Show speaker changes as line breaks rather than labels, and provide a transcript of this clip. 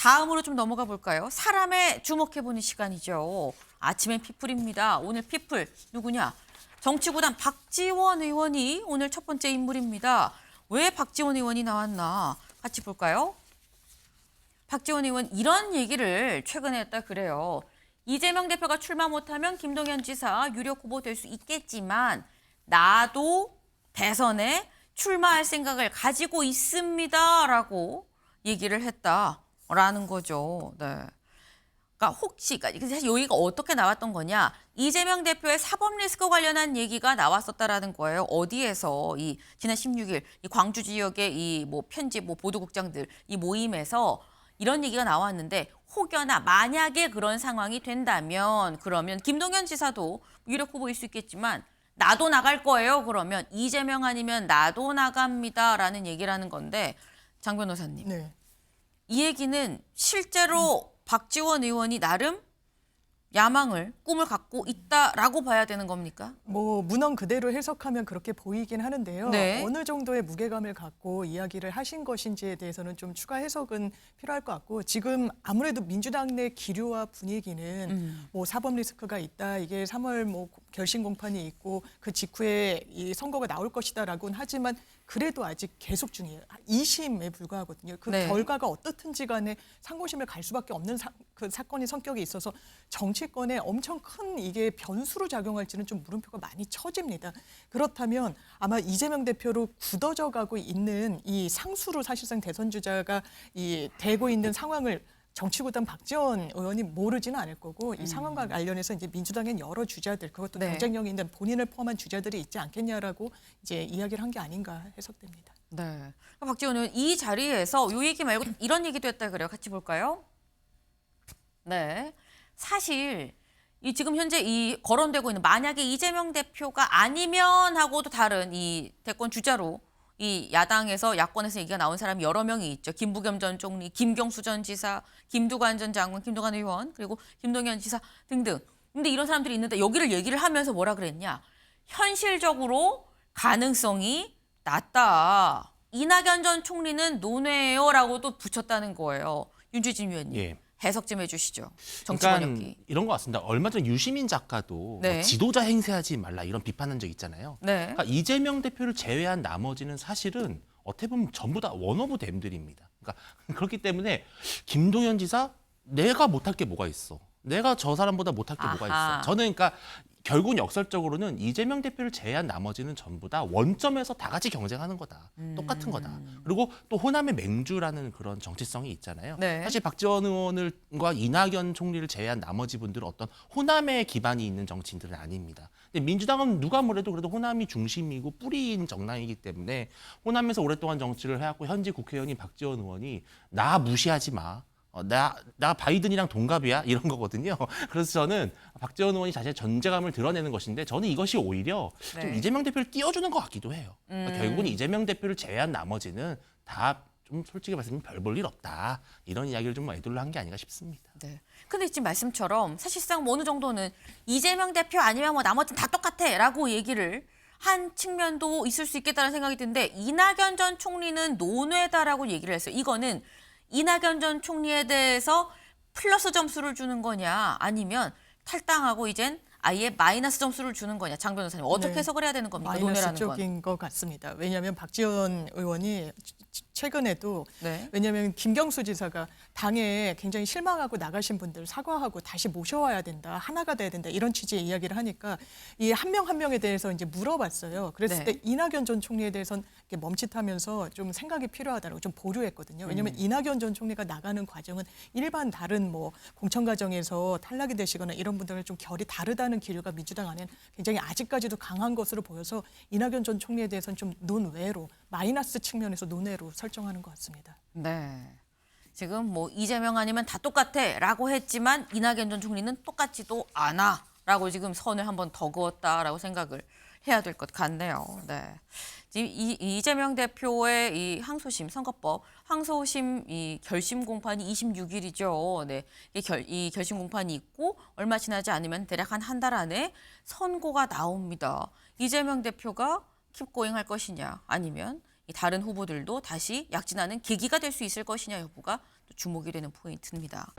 다음으로 좀 넘어가 볼까요? 사람에 주목해보는 시간이죠. 아침엔 피플입니다. 오늘 피플 누구냐? 정치구단 박지원 의원이 오늘 첫 번째 인물입니다. 왜 박지원 의원이 나왔나? 같이 볼까요? 박지원 의원 이런 얘기를 최근에 했다 그래요. 이재명 대표가 출마 못하면 김동연 지사 유력 후보 될 수 있겠지만 나도 대선에 출마할 생각을 가지고 있습니다라고 얘기를 했다라는 거죠. 네. 그러니까 혹시 사실 여기가 어떻게 나왔던 거냐? 이재명 대표의 사법 리스크 관련한 얘기가 나왔었다라는 거예요. 어디에서 이 지난 16일 이 광주 지역의 이 뭐 편집 뭐 보도국장들 이 모임에서 이런 얘기가 나왔는데 혹여나 만약에 그런 상황이 된다면 그러면 김동연 지사도 유력 후보일 수 있겠지만 나도 나갈 거예요. 그러면 이재명 아니면 나도 나갑니다라는 얘기라는 건데 장 변호사님.
네.
이 얘기는 실제로 박지원 의원이 나름 야망을, 꿈을 갖고 있다라고 봐야 되는 겁니까?
뭐 문헌 그대로 해석하면 그렇게 보이긴 하는데요.
네.
어느 정도의 무게감을 갖고 이야기를 하신 것인지에 대해서는 좀 추가 해석은 필요할 것 같고 지금 아무래도 민주당 내 기류와 분위기는 뭐 사법 리스크가 있다. 이게 3월 뭐 결심 공판이 있고 그 직후에 이 선거가 나올 것이다라고는 하지만 그래도 아직 계속 중이에요. 2심에 불과하거든요. 그
네.
결과가 어떻든지 간에 상고심을 갈 수밖에 없는 그 사건의 성격이 있어서 정치권에 엄청 큰 이게 변수로 작용할지는 좀 물음표가 많이 쳐집니다. 그렇다면 아마 이재명 대표로 굳어져 가고 있는 이 상수로 사실상 대선 주자가 이 되고 있는 상황을 정치구단 박지원 의원이 모르지는 않을 거고 이 상황과 관련해서 이제 민주당엔 여러 주자들 그것도
네.
경쟁력이 있는 본인을 포함한 주자들이 있지 않겠냐라고 이제 이야기를 한 게 아닌가 해석됩니다.
네. 그러니까 박지원 의원 이 자리에서 이 얘기 말고 이런 얘기도 했다 그래요. 같이 볼까요? 네. 사실 이 지금 현재 이 거론되고 있는 만약에 이재명 대표가 아니면 하고도 다른 이 대권 주자로 이 야당에서 야권에서 얘기가 나온 사람이 여러 명이 있죠. 김부겸 전 총리, 김경수 전 지사, 김두관 전 장관, 김두관 의원, 그리고 김동연 지사 등등. 근데 이런 사람들이 있는데 여기를 얘기를 하면서 뭐라 그랬냐? 현실적으로 가능성이 낮다. 이낙연 전 총리는 논외예요라고 또 붙였다는 거예요. 윤주진 위원님.
예.
해석 좀 해주시죠. 정치
그러니까
번역기.
이런 것 같습니다. 얼마 전 유시민 작가도
네.
뭐 지도자 행세하지 말라 이런 비판한 적 있잖아요.
네.
그러니까 이재명 대표를 제외한 나머지는 사실은 어떻게 보면 전부 다 원오브 댐들입니다. 그러니까 그렇기 때문에 김동연 지사 내가 못할 게 뭐가 있어. 내가 저 사람보다 못할 게 뭐가
아하.
있어. 저는 그러니까 결국은 역설적으로는 이재명 대표를 제외한 나머지는 전부 다 원점에서 다 같이 경쟁하는 거다. 똑같은 거다. 그리고 또 호남의 맹주라는 그런 정치성이 있잖아요.
네.
사실 박지원 의원과 이낙연 총리를 제외한 나머지 분들은 어떤 호남의 기반이 있는 정치인들은 아닙니다. 근데 민주당은 누가 뭐래도 그래도 호남이 중심이고 뿌리인 정당이기 때문에 호남에서 오랫동안 정치를 해왔고 현재 국회의원인 박지원 의원이 나 무시하지 마. 나 바이든이랑 동갑이야 이런 거거든요. 그래서 저는 박지원 의원이 자신의 존재감을 드러내는 것인데 저는 이것이 오히려 좀
네.
이재명 대표를 띄워주는 것 같기도 해요. 그러니까 결국은 이재명 대표를 제외한 나머지는 다 좀 솔직히 말씀드리면 별 볼 일 없다. 이런 이야기를 좀 애들로 한 게 아닌가 싶습니다.
네. 근데 지금 말씀처럼 사실상 뭐 어느 정도는 이재명 대표 아니면 뭐 나머지는 다 똑같아라고 얘기를 한 측면도 있을 수 있겠다는 생각이 드는데 이낙연 전 총리는 논외다라고 얘기를 했어요. 이거는 이낙연 전 총리에 대해서 플러스 점수를 주는 거냐 아니면 탈당하고 이젠 아예 마이너스 점수를 주는 거냐. 장 변호사님 어떻게
네.
해석을 해야 되는 겁니까?
마이너스
논외라는 건.
쪽인 것 같습니다. 왜냐하면 박지원 의원이 최근에도
네.
왜냐하면 김경수 지사가 당에 굉장히 실망하고 나가신 분들 사과하고 다시 모셔와야 된다. 하나가 돼야 된다. 이런 취지의 이야기를 하니까 이 한 명 한 명에 대해서 이제 물어봤어요. 그랬을
네.
때 이낙연 전 총리에 대해서는 이렇게 멈칫하면서 좀 생각이 필요하다고 좀 보류했거든요. 왜냐하면 이낙연 전 총리가 나가는 과정은 일반 다른 뭐 공천 과정에서 탈락이 되시거나 이런 분들은 좀 결이 다르다는 기류가 민주당 안에 굉장히 아직까지도 강한 것으로 보여서 이낙연 전 총리에 대해서는 좀 논외로 마이너스 측면에서 논외로 설정하는 것 같습니다.
네. 지금 뭐 이재명 아니면 다 똑같아라고 했지만 이낙연 전 총리는 똑같지도 않아라고 지금 선을 한번 더 그었다라고 생각을 해야 될 것 같네요. 네. 지금 이재명 대표의 이 항소심 선거법 항소심 이 결심 공판이 26일이죠. 네. 이 결심 공판이 있고 얼마 지나지 않으면 대략 한 달 안에 선고가 나옵니다. 이재명 대표가 킵고잉 할 것이냐 아니면 이 다른 후보들도 다시 약진하는 계기가 될 수 있을 것이냐 여부가 또 주목이 되는 포인트입니다.